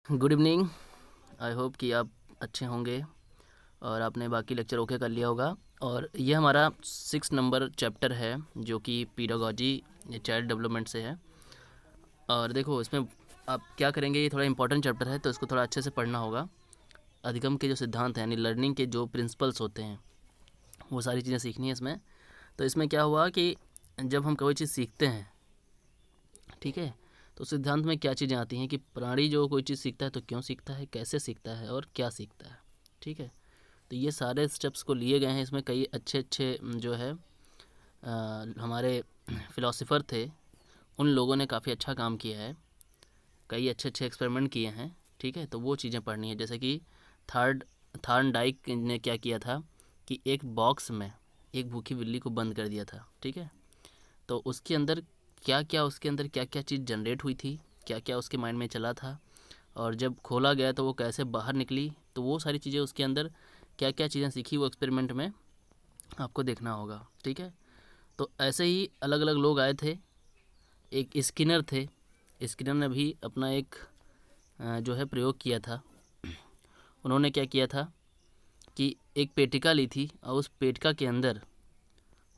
Good evening. I hope कि आप अच्छे होंगे और आपने बाकी लेक्चर ओके कर लिया होगा। और ये हमारा 6 नंबर चैप्टर है जो कि पीडागॉजी चाइल्ड डेवलपमेंट से है। और देखो इसमें आप क्या करेंगे, ये थोड़ा इंपॉर्टेंट चैप्टर है तो इसको थोड़ा अच्छे से पढ़ना होगा। अधिगम के जो सिद्धांत हैं यानी लर्निंग के जो प्रिंसिपल्स होते हैं वो सारी चीज़ें सीखनी है इसमें। तो इसमें क्या हुआ कि जब हम कोई चीज़ सीखते हैं, ठीक है, तो सिद्धांत में क्या चीज़ें आती हैं कि प्राणी जो कोई चीज़ सीखता है तो क्यों सीखता है, कैसे सीखता है और क्या सीखता है। ठीक है, तो ये सारे स्टेप्स को लिए गए हैं। इसमें कई अच्छे अच्छे जो है हमारे फ़िलासफ़र थे, उन लोगों ने काफ़ी अच्छा काम किया है, कई अच्छे अच्छे एक्सपेरिमेंट किए हैं। ठीक है, तो वो चीज़ें पढ़नी है। जैसे कि थर्ड थॉर्नडाइक ने क्या किया था कि एक बॉक्स में एक भूखी बिल्ली को बंद कर दिया था। ठीक है, तो उसके अंदर क्या क्या चीज़ जनरेट हुई थी, क्या क्या उसके माइंड में चला था, और जब खोला गया तो वो कैसे बाहर निकली, तो वो सारी चीज़ें उसके अंदर क्या क्या चीज़ें सीखी वो एक्सपेरिमेंट में आपको देखना होगा। ठीक है, तो ऐसे ही अलग अलग लोग आए थे। एक स्किनर थे, स्किनर ने भी अपना एक जो है प्रयोग किया था। उन्होंने क्या किया था कि एक पेटिका ली थी और उस पेटिका के अंदर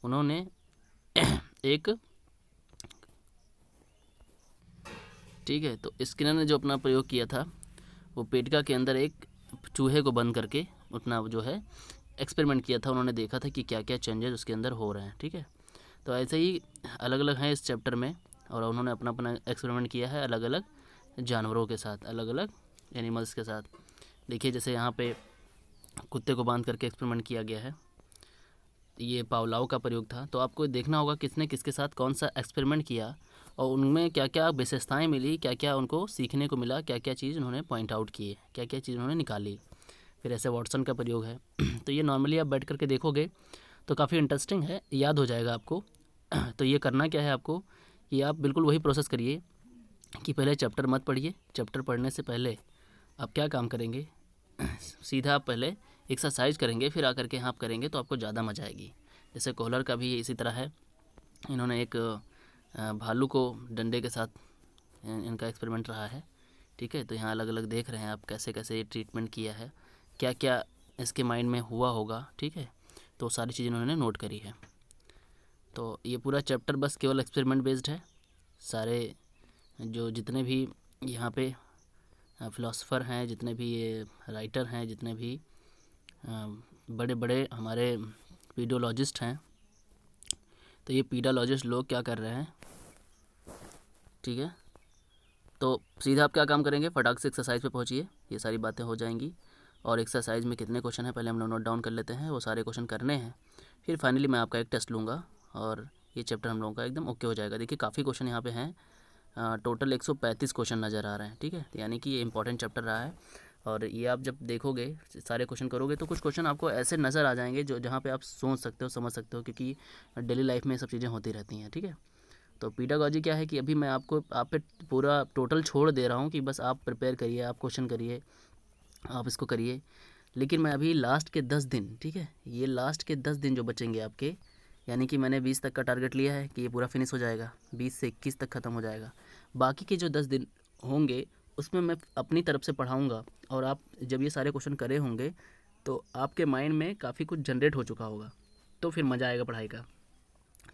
उन्होंने एक, ठीक है, तो स्किनर ने जो अपना प्रयोग किया था वो पेटिका के अंदर एक चूहे को बंद करके अपना जो है एक्सपेरिमेंट किया था। उन्होंने देखा था कि क्या क्या चेंजेस उसके अंदर हो रहे हैं। ठीक है, तो ऐसे ही अलग अलग हैं इस चैप्टर में, और उन्होंने अपना अपना एक्सपेरिमेंट किया है अलग अलग जानवरों के साथ, अलग अलग एनिमल्स के साथ। देखिए जैसे यहाँ पे कुत्ते को बांध करके एक्सपेरिमेंट किया गया है, ये पावलाव का प्रयोग था। तो आपको देखना होगा किसने किसके साथ कौन सा एक्सपेरिमेंट किया और उनमें क्या क्या विशेषताएं मिली, क्या क्या उनको सीखने को मिला, क्या क्या चीज़ उन्होंने पॉइंट आउट किए, क्या क्या चीज़ उन्होंने निकाली। फिर ऐसे वाटसन का प्रयोग है। तो ये नॉर्मली आप बैठ करके देखोगे तो काफ़ी इंटरेस्टिंग है, याद हो जाएगा आपको। तो ये करना क्या है आपको कि आप बिल्कुल वही प्रोसेस करिए कि पहले चैप्टर मत पढ़िए। चैप्टर पढ़ने से पहले आप क्या काम करेंगे, सीधा आप पहले एक्सरसाइज करेंगे, फिर आकर के यहाँ आप करेंगे तो आपको ज़्यादा मज़ा आएगी। जैसे कोहलर का भी इसी तरह है। इन्होंने एक भालू को डंडे के साथ इनका एक्सपेरिमेंट रहा है। ठीक है, तो यहाँ अलग अलग देख रहे हैं आप कैसे कैसे ये ट्रीटमेंट किया है, क्या क्या इसके माइंड में हुआ होगा। ठीक है, तो सारी चीज़ें उन्होंने नोट करी है। तो ये पूरा चैप्टर बस केवल एक्सपेरिमेंट बेस्ड है। सारे जो जितने भी यहाँ पे फ़िलासफ़र हैं, जितने भी ये राइटर हैं, जितने भी बड़े बड़े हमारे पीडियोलॉजिस्ट हैं, तो ये पीडियोलॉजिस्ट लोग क्या कर रहे हैं, ठीक है, तो सीधा आप क्या काम करेंगे, फटाक से एक्सरसाइज पे पहुँचिए, ये सारी बातें हो जाएंगी। और एक्सरसाइज में कितने क्वेश्चन हैं पहले हम लोग नोट डाउन कर लेते हैं, वो सारे क्वेश्चन करने हैं। फिर फाइनली मैं आपका एक टेस्ट लूँगा और ये चैप्टर हम लोगों का एकदम ओके हो जाएगा। देखिए काफ़ी क्वेश्चन यहाँ पे हैं, टोटल 135 क्वेश्चन नज़र आ रहे हैं। ठीक है, यानी कि ये इंपॉर्टेंट चैप्टर रहा है। और ये आप जब देखोगे सारे क्वेश्चन करोगे तो कुछ क्वेश्चन आपको ऐसे नज़र आ जाएंगे जो जहाँ पे आप सोच सकते हो, समझ सकते हो, क्योंकि डेली लाइफ में ये सब चीज़ें होती रहती हैं। ठीक है, तो पीडागॉजी क्या है कि अभी मैं आपको आप पे पूरा टोटल छोड़ दे रहा हूँ कि बस आप प्रिपेयर करिए, आप क्वेश्चन करिए, आप इसको करिए। लेकिन मैं अभी लास्ट के 10 दिन, ठीक है, ये लास्ट के 10 दिन जो बचेंगे आपके, यानी कि मैंने 20 तक का टारगेट लिया है कि ये पूरा फिनिश हो जाएगा, 20 से 21 तक ख़त्म हो जाएगा। बाकी के जो 10 दिन होंगे उसमें मैं अपनी तरफ से पढ़ाऊँगा, और आप जब ये सारे क्वेश्चन करे होंगे तो आपके माइंड में काफ़ी कुछ जनरेट हो चुका होगा, तो फिर मज़ा आएगा पढ़ाई का।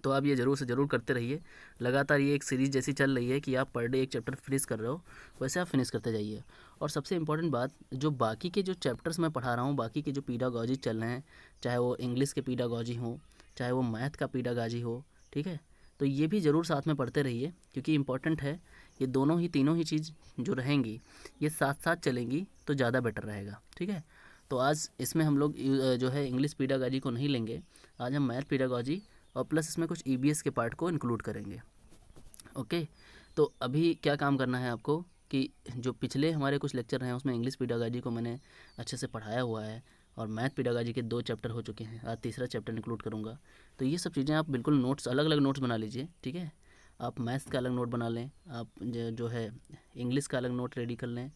तो आप ये ज़रूर से ज़रूर करते रहिए। लगातार ये एक सीरीज़ जैसी चल रही है कि आप पर डे एक चैप्टर फिनिश कर रहे हो, वैसे आप फिनिश करते जाइए। और सबसे इम्पोर्टेंट बात, जो बाकी के जो चैप्टर्स मैं पढ़ा रहा हूँ, बाकी के जो पीडागॉजी चल रहे हैं, चाहे वो इंग्लिश के पीडागॉजी हो, चाहे वो मैथ का पीडागॉजी हो, ठीक है, तो ये भी ज़रूर साथ में पढ़ते रहिए, क्योंकि इम्पॉर्टेंट है। ये दोनों ही तीनों ही चीज़ जो रहेंगी ये साथ साथ चलेंगी तो ज़्यादा बेटर रहेगा। ठीक है, तो आज इसमें हम लोग जो है इंग्लिश पीडागॉजी को नहीं लेंगे, आज हम मैथ पीडागॉजी और प्लस इसमें कुछ ईबीएस के पार्ट को इंक्लूड करेंगे। ओके, तो अभी क्या काम करना है आपको कि जो पिछले हमारे कुछ लेक्चर हैं उसमें इंग्लिश पीडागॉजी को मैंने अच्छे से पढ़ाया हुआ है, और मैथ पीडागॉजी के 2 चैप्टर हो चुके हैं, आज तीसरा चैप्टर इंक्लूड करूँगा। तो ये सब चीज़ें आप बिल्कुल नोट्स, अलग अलग नोट्स बना लीजिए। ठीक है, आप मैथ्स का अलग नोट बना लें, आप जो है इंग्लिश का अलग नोट रेडी कर लें,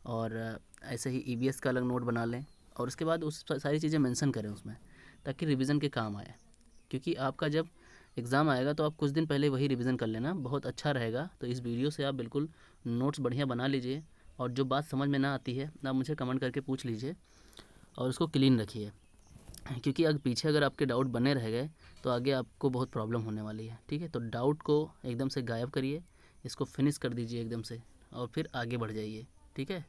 और ऐसे ही ईबीएस का अलग नोट बना लें, और उसके बाद उस सारी चीज़ें मेंशन करें उसमें, ताकि रिवीजन के काम आए। क्योंकि आपका जब एग्ज़ाम आएगा तो आप कुछ दिन पहले वही रिवीजन कर लेना, बहुत अच्छा रहेगा। तो इस वीडियो से आप बिल्कुल नोट्स बढ़िया बना लीजिए, और जो बात समझ में ना आती है आप मुझे कमेंट करके पूछ लीजिए और उसको क्लीन रखिए, क्योंकि अगर पीछे अगर आपके डाउट बने रह गए तो आगे आपको बहुत प्रॉब्लम होने वाली है। ठीक है, तो डाउट को एकदम से गायब करिए, इसको फिनिश कर दीजिए एकदम से और फिर आगे बढ़ जाइए। ठीक है,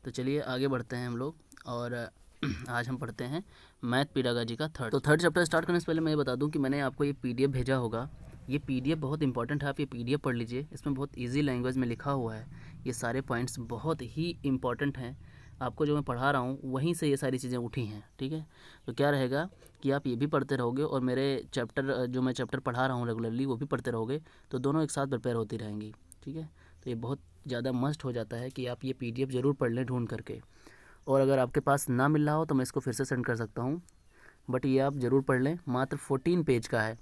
तो चलिए आगे बढ़ते हैं हम लोग। और आज हम पढ़ते हैं मैथ पेडागॉजी का थर्ड। तो थर्ड चैप्टर स्टार्ट करने से पहले मैं ये बता दूं कि मैंने आपको ये पीडीएफ भेजा होगा। ये पीडीएफ बहुत इंपॉर्टेंट है, आप ये पीडीएफ पढ़ लीजिए। इसमें बहुत इजी लैंग्वेज में लिखा हुआ है, ये सारे पॉइंट्स बहुत ही इंपॉर्टेंट हैं। आपको जो मैं पढ़ा रहा हूँ वहीं से ये सारी चीज़ें उठी हैं। ठीक है, तो क्या रहेगा कि आप ये भी पढ़ते रहोगे और मेरे चैप्टर जो मैं चैप्टर पढ़ा रहा हूँ रेगुलरली वो भी पढ़ते रहोगे, तो दोनों एक साथ प्रिपेयर होती रहेंगी। ठीक है, तो ये बहुत ज़्यादा मस्ट हो जाता है कि आप ये पीडीएफ ज़रूर पढ़ लें ढूंढ करके। और अगर आपके पास ना मिल रहा हो तो मैं इसको फिर से सेंड कर सकता हूँ, बट ये आप ज़रूर पढ़ लें। मात्र 14 पेज का है।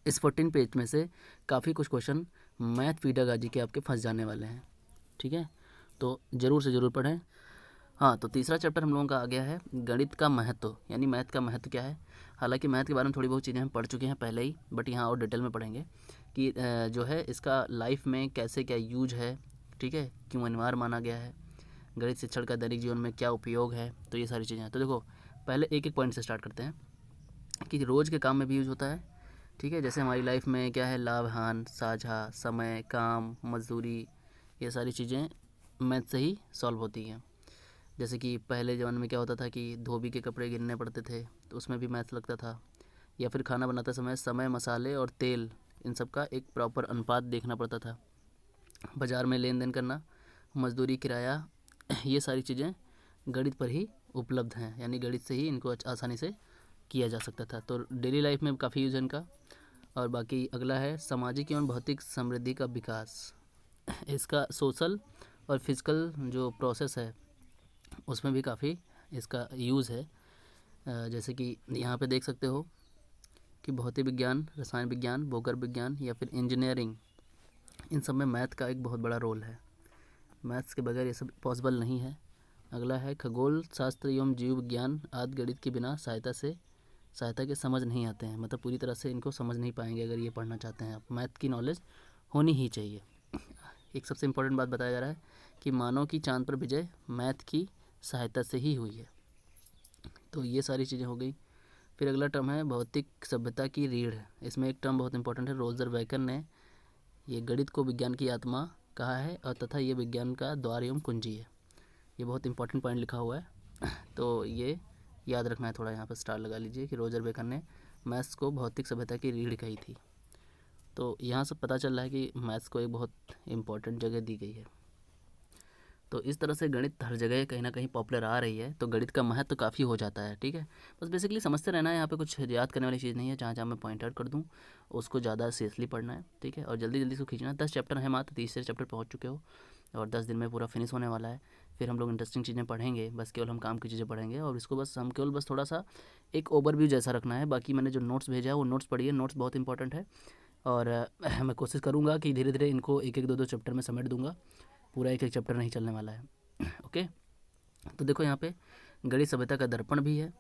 इस 14 पेज में से काफ़ी कुछ क्वेश्चन मैथ पेडागॉजी के आपके फंस जाने वाले हैं। ठीक है, तो ज़रूर से ज़रूर पढ़ें। हाँ, तो तीसरा चैप्टर हम लोगों का आ गया है गणित का महत्व, यानी मैथ का महत्व क्या है। हालांकि मैथ के बारे में थोड़ी बहुत चीज़ें हम पढ़ चुके हैं पहले ही, बट यहाँ और डिटेल में पढ़ेंगे कि जो है इसका लाइफ में कैसे क्या यूज है। ठीक है, क्यों अनिवार्य माना गया है, गणित शिक्षण का दैनिक जीवन में क्या उपयोग है, तो ये सारी चीज़ें हैं। तो देखो पहले एक एक पॉइंट से स्टार्ट करते हैं कि रोज़ के काम में भी यूज़ होता है। ठीक है, जैसे हमारी लाइफ में क्या है, लाभ हान साझा, समय, काम, मजदूरी, ये सारी चीज़ें मैथ से ही सॉल्व होती हैं। जैसे कि पहले ज़माने में क्या होता था कि धोबी के कपड़े गिनने पड़ते थे, तो उसमें भी मैथ लगता था। या फिर खाना बनाते समय समय, मसाले और तेल, इन सब का एक प्रॉपर अनुपात देखना पड़ता था। बाज़ार में लेन देन करना, मजदूरी, किराया, ये सारी चीज़ें गणित पर ही उपलब्ध हैं, यानी गणित से ही इनको आसानी से किया जा सकता था। तो डेली लाइफ में काफ़ी यूज है इनका। और बाकी अगला है सामाजिक एवं भौतिक समृद्धि का विकास। इसका सोशल और फिजिकल जो प्रोसेस है उसमें भी काफ़ी इसका यूज़ है। जैसे कि यहाँ पे देख सकते हो कि भौतिक विज्ञान, रसायन विज्ञान, भूगर्भ विज्ञान या फिर इंजीनियरिंग, इन सब में मैथ का एक बहुत बड़ा रोल है। मैथ्स के बगैर ये सब पॉसिबल नहीं है। अगला है खगोल शास्त्र एवं जीव विज्ञान आदि गणित के बिना सहायता के समझ नहीं आते हैं, मतलब पूरी तरह से इनको समझ नहीं पाएंगे अगर ये पढ़ना चाहते हैं आप। मैथ की नॉलेज होनी ही चाहिए। एक सबसे इम्पोर्टेंट बात बताया जा रहा है कि मानव की चांद पर विजय मैथ की सहायता से ही हुई है। तो ये सारी चीज़ें हो गई। फिर अगला टर्म है भौतिक सभ्यता की रीढ़। इसमें एक टर्म बहुत इंपॉर्टेंट है, रोजर बैकन ने ये गणित को विज्ञान की आत्मा कहा है और तथा ये विज्ञान का द्वार एवं कुंजी है। ये बहुत इंपॉर्टेंट पॉइंट लिखा हुआ है, तो ये याद रखना है थोड़ा, यहाँ पर स्टार लगा लीजिए कि रोजर बेकन ने मैथ्स को भौतिक सभ्यता की रीढ़ कही थी। तो यहाँ से पता चल रहा है कि मैथ्स को एक बहुत इम्पॉर्टेंट जगह दी गई है। तो इस तरह से गणित हर जगह कहीं ना कहीं पॉपुलर आ रही है, तो गणित का महत्व तो काफ़ी हो जाता है। ठीक है, बस बेसिकली समझते रहना है, यहाँ पे कुछ याद करने वाली चीज़ नहीं है। जहाँ जहाँ मैं पॉइंट आउट कर दूँ उसको ज़्यादा सीरियसली पढ़ना है। ठीक है, और जल्दी जल्दी इसको खींचना है। 10 चैप्टर है मात्र, तीसरे चैप्टर पहुँच चुके हो और 10 दिन में पूरा फिनिश होने वाला है। फिर हम लोग इंटरेस्टिंग चीज़ें पढ़ेंगे, बस केवल हम काम की चीज़ें पढ़ेंगे और इसको बस थोड़ा सा एक ओवरव्यू जैसा रखना है। बाकी मैंने जो नोट्स भेजा है वो नोट्स पढ़िए, नोट्स बहुत इंपॉर्टेंट है। और मैं कोशिश करूँगा कि धीरे धीरे इनको एक एक दो चैप्टर में समेट दूँगा, पूरा एक एक चैप्टर नहीं चलने वाला है। ओके, तो देखो यहाँ पे गणित सभ्यता का दर्पण भी है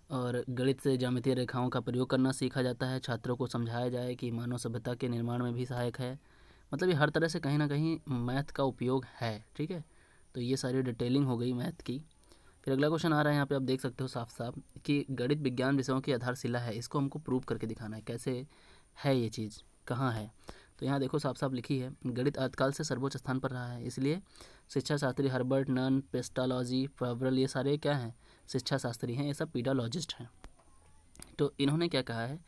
और गणित से ज्यामितीय रेखाओं का प्रयोग करना सीखा जाता है। छात्रों को समझाया जाए कि मानव सभ्यता के निर्माण में भी सहायक है। मतलब ये हर तरह से कहीं ना कहीं मैथ का उपयोग है। ठीक है, तो ये सारी डिटेलिंग हो गई मैथ की। फिर अगला क्वेश्चन आ रहा है, यहाँ पे आप देख सकते हो साफ साफ कि गणित विज्ञान विषयों की आधारशिला है। इसको हमको प्रूव करके दिखाना है कैसे है ये चीज़, कहाँ है। तो यहाँ देखो साफ साफ लिखी है, गणित आदिकाल से सर्वोच्च स्थान पर रहा है, इसलिए शिक्षा शास्त्री हर्बर्ट नन, पेस्टालॉजी, फेवरल, ये सारे क्या हैं, शिक्षा शास्त्री हैं, ये सब पीडालॉजिस्ट हैं। तो इन्होंने क्या कहा है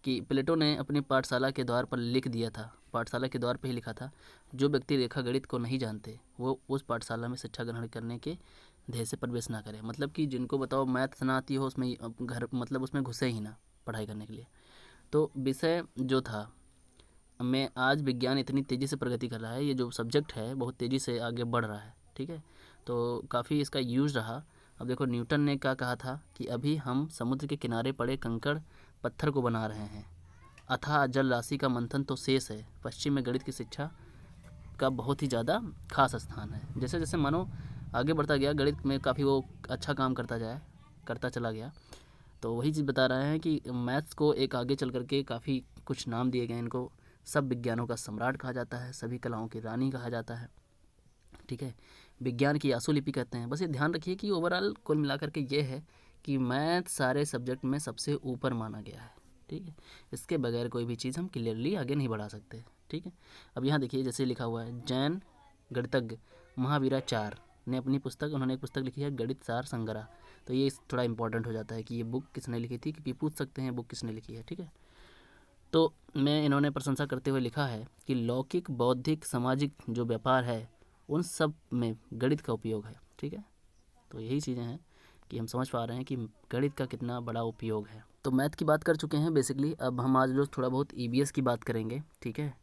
कि प्लेटो ने अपनी पाठशाला के द्वार पर लिख दिया था, पाठशाला के द्वार पर ही लिखा था, जो व्यक्ति रेखा गणित को नहीं जानते वो उस पाठशाला में शिक्षा ग्रहण करने के ध्येय से प्रवेश ना करें। मतलब कि जिनको बताओ मैथ ना आती हो उसमें घर मतलब उसमें घुसे ही ना पढ़ाई करने के लिए। तो विषय जो था में आज विज्ञान इतनी तेज़ी से प्रगति कर रहा है, ये जो सब्जेक्ट है बहुत तेज़ी से आगे बढ़ रहा है। ठीक है, तो काफ़ी इसका यूज़ रहा। अब देखो न्यूटन ने क्या कहा था कि अभी हम समुद्र के किनारे पड़े कंकड़ पत्थर को बना रहे हैं, अथाह जल राशि का मंथन तो शेष है। पश्चिम में गणित की शिक्षा का बहुत ही ज़्यादा खास स्थान है। जैसे जैसे मानो आगे बढ़ता गया गणित में काफ़ी वो अच्छा काम करता चला गया। तो वही चीज़ बता रहे हैं कि मैथ्स को एक आगे चल करके काफ़ी कुछ नाम दिए गए। इनको सब विज्ञानों का सम्राट कहा जाता है, सभी कलाओं की रानी कहा जाता है। ठीक है। विज्ञान की आशुलिपि कहते हैं। बस ये ध्यान रखिए कि ओवरऑल कुल मिलाकर के ये है कि मैथ सारे सब्जेक्ट में सबसे ऊपर माना गया है, ठीक है। इसके बगैर कोई भी चीज़ हम क्लियरली आगे नहीं बढ़ा सकते, ठीक है। अब यहाँ देखिए जैसे लिखा हुआ है, जैन गणितज्ञ महावीराचार्य ने अपनी पुस्तक, उन्होंने एक पुस्तक लिखी है गणित सार संग्रह। तो ये थोड़ा इंपॉर्टेंट हो जाता है कि ये बुक किसने लिखी थी, क्योंकि पूछ सकते हैं बुक किसने लिखी है, ठीक है। तो मैं इन्होंने प्रशंसा करते हुए लिखा है कि लौकिक, बौद्धिक, सामाजिक जो व्यापार है उन सब में गणित का उपयोग है, ठीक है। तो यही चीज़ें हैं कि हम समझ पा रहे हैं कि गणित का कितना बड़ा उपयोग है। तो मैथ की बात कर चुके हैं बेसिकली। अब हम आज लोग थोड़ा बहुत ईवीएस की बात करेंगे, ठीक है।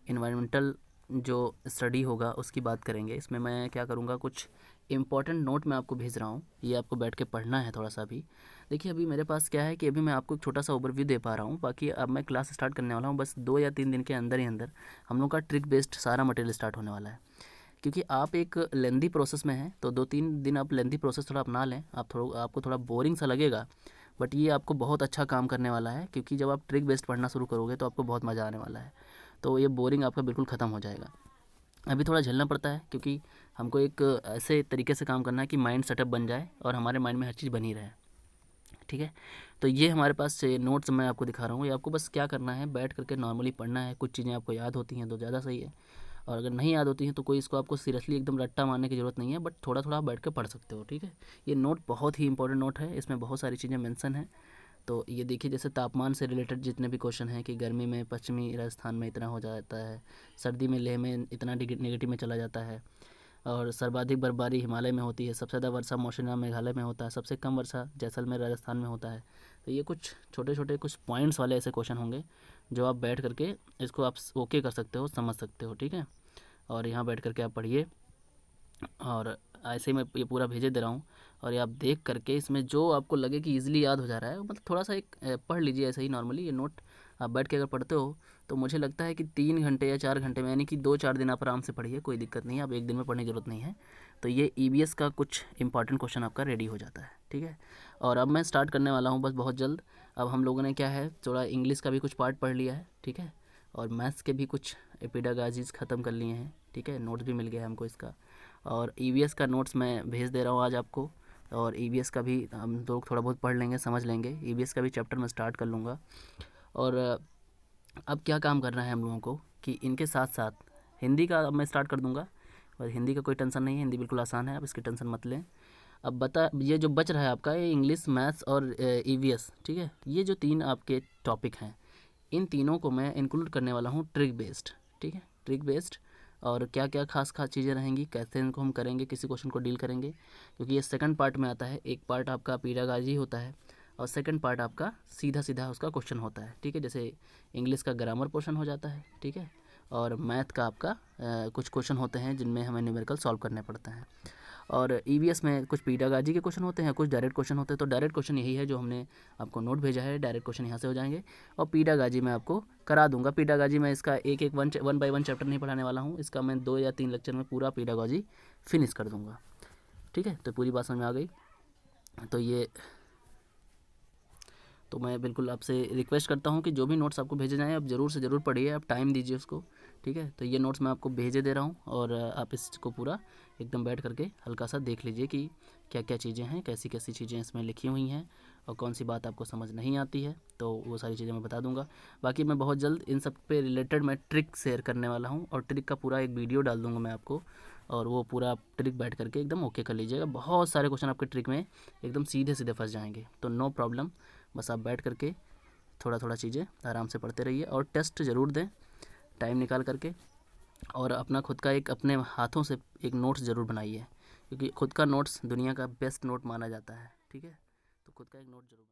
इन्वायरमेंटल जो स्टडी होगा उसकी बात करेंगे। इसमें मैं क्या करूँगा, कुछ इंपॉर्टेंट नोट मैं आपको भेज रहा हूँ, ये आपको बैठ के पढ़ना है थोड़ा सा भी। देखिए अभी मेरे पास क्या है कि अभी मैं आपको एक छोटा सा ओवरव्यू दे पा रहा हूँ, बाकी अब मैं क्लास स्टार्ट करने वाला हूँ। बस 2 या 3 दिन के अंदर ही अंदर हम लोग का ट्रिक बेस्ड सारा मटेरियल स्टार्ट होने वाला है। क्योंकि आप एक लेंदी प्रोसेस में हैं, तो 2-3 दिन आप लेंदी प्रोसेस थोड़ा अपना लें। आपको थोड़ा बोरिंग सा लगेगा, बट ये आपको बहुत अच्छा काम करने वाला है। क्योंकि जब आप ट्रिक बेस्ड पढ़ना शुरू करोगे तो आपको बहुत मज़ा आने वाला है। तो ये बोरिंग आपका बिल्कुल ख़त्म हो जाएगा। अभी थोड़ा झेलना पड़ता है क्योंकि हमको एक ऐसे तरीके से काम करना है कि माइंड सेटअप बन जाए और हमारे माइंड में हर चीज़ बनी रहे, ठीक है। तो ये हमारे पास से नोट्स मैं आपको दिखा रहा हूँ। ये आपको बस क्या करना है, बैठ करके नॉर्मली पढ़ना है। कुछ चीज़ें आपको याद होती हैं तो ज़्यादा सही है, और अगर नहीं याद होती हैं तो कोई इसको आपको सीरियसली एकदम रट्टा मारने की ज़रूरत नहीं है, बट थोड़ा थोड़ा बैठ के पढ़ सकते हो, ठीक है। ये नोट बहुत ही इंपॉर्टेंट नोट है, इसमें बहुत सारी चीज़ें मेंशन हैं। तो ये देखिए जैसे तापमान से रिलेटेड जितने भी क्वेश्चन हैं कि गर्मी में पश्चिमी राजस्थान में इतना हो जाता है, सर्दी में लेह में इतना नेगेटिव में चला जाता है, और सर्वाधिक बर्फबारी हिमालय में होती है, सबसे ज़्यादा वर्षा मौसिनराम मेघालय में होता है, सबसे कम वर्षा जैसलमेर राजस्थान में होता है। तो ये कुछ छोटे छोटे कुछ पॉइंट्स वाले ऐसे क्वेश्चन होंगे जो आप बैठ करके इसको आप ओके कर सकते हो, समझ सकते हो, ठीक है। और यहाँ बैठ करके आप पढ़िए, और ऐसे ही मैं ये पूरा भेजे दे रहा हूँ। और ये आप देख करके इसमें जो आपको लगे कि ईज़िली याद हो जा रहा है, मतलब थोड़ा सा एक पढ़ लीजिए ऐसे ही नॉर्मली। ये नोट आप बैठ के अगर पढ़ते हो तो मुझे लगता है कि 3 घंटे या 4 घंटे में, यानी कि 2-4 दिन आप आराम से पढ़िए, कोई दिक्कत नहीं है। आप एक दिन में पढ़ने की ज़रूरत नहीं है। तो ये ईवीएस का कुछ इंपॉर्टेंट क्वेश्चन आपका रेडी हो जाता है, ठीक है। और अब मैं स्टार्ट करने वाला हूँ बस बहुत जल्द। अब हम लोगों ने क्या है, थोड़ा इंग्लिश का भी कुछ पार्ट पढ़ लिया है, ठीक है। और मैथ्स के भी कुछ पेडागॉजीज़ ख़त्म कर लिए हैं, ठीक है। नोट्स भी मिल गया है हमको इसका। और ईवीएस का नोट्स मैं भेज दे रहा हूँ आज आपको। और ईवीएस का भी हम लोग थोड़ा बहुत पढ़ लेंगे, समझ लेंगे। ईवीएस का भी चैप्टर मैं स्टार्ट कर लूँगा। और अब क्या काम करना है हम लोगों को कि इनके साथ साथ हिंदी का अब मैं स्टार्ट कर दूँगा। और हिंदी का कोई टेंशन नहीं है, हिंदी बिल्कुल आसान है, आप इसकी टेंशन मत लें। अब ये जो बच रहा है आपका, ये इंग्लिश, मैथ्स और ईवीएस, ठीक है। ये जो 3 आपके टॉपिक हैं, इन तीनों को मैं इंक्लूड करने वाला हूँ ट्रिक बेस्ड, ठीक है। ट्रिक बेस्ड, और क्या क्या खास खास चीज़ें रहेंगी, कैसे इनको हम करेंगे, किसी क्वेश्चन को डील करेंगे, क्योंकि ये सेकंड पार्ट में आता है। एक पार्ट आपका पेडागॉजी होता है और सेकंड पार्ट आपका सीधा सीधा उसका क्वेश्चन होता है, ठीक है। जैसे इंग्लिश का ग्रामर पोर्शन हो जाता है, ठीक है। और मैथ का आपका कुछ क्वेश्चन होते हैं जिनमें हमें न्यूमेरिकल सॉल्व करने पड़ते हैं। और ईवीएस में कुछ पेडागॉजी के क्वेश्चन होते हैं, कुछ डायरेक्ट क्वेश्चन होते हैं। तो डायरेक्ट क्वेश्चन यही है जो हमने आपको नोट भेजा है, डायरेक्ट क्वेश्चन यहाँ से हो जाएंगे। और पेडागॉजी मैं आपको करा दूंगा। पेडागॉजी में इसका एक एक 1 बाय 1 चैप्टर नहीं पढ़ाने वाला हूँ, इसका मैं 2 या 3 लेक्चर में पूरा पेडागॉजी फिनिश कर दूँगा, ठीक है। तो पूरी बात समझ में आ गई। तो मैं बिल्कुल आपसे रिक्वेस्ट करता हूँ कि जो भी नोट्स आपको भेजे जाएँ आप ज़रूर से ज़रूर पढ़िए, आप टाइम दीजिए उसको, ठीक है। तो ये नोट्स मैं आपको भेजे दे रहा हूँ, और आप इसको पूरा एकदम बैठ करके हल्का सा देख लीजिए कि क्या क्या चीज़ें हैं, कैसी कैसी चीज़ें इसमें लिखी हुई हैं, और कौन सी बात आपको समझ नहीं आती है तो वो सारी चीज़ें मैं बता दूंगा। बाकी मैं बहुत जल्द इन सब पे रिलेटेड मैं ट्रिक शेयर करने वाला हूँ, और ट्रिक का पूरा एक वीडियो डाल दूँगा मैं आपको, और वो पूरा आप ट्रिक बैठ करके एकदम ओके कर लीजिएगा। बहुत सारे क्वेश्चन आपके ट्रिक में एकदम सीधे सीधे फंस जाएंगे, तो नो प्रॉब्लम। बस आप बैठ करके थोड़ा थोड़ा चीज़ें आराम से पढ़ते रहिए, और टेस्ट ज़रूर दें टाइम निकाल करके। और अपना खुद का एक अपने हाथों से एक नोट्स ज़रूर बनाइए, क्योंकि खुद का नोट्स दुनिया का बेस्ट नोट माना जाता है, ठीक है। तो खुद का एक नोट ज़रूर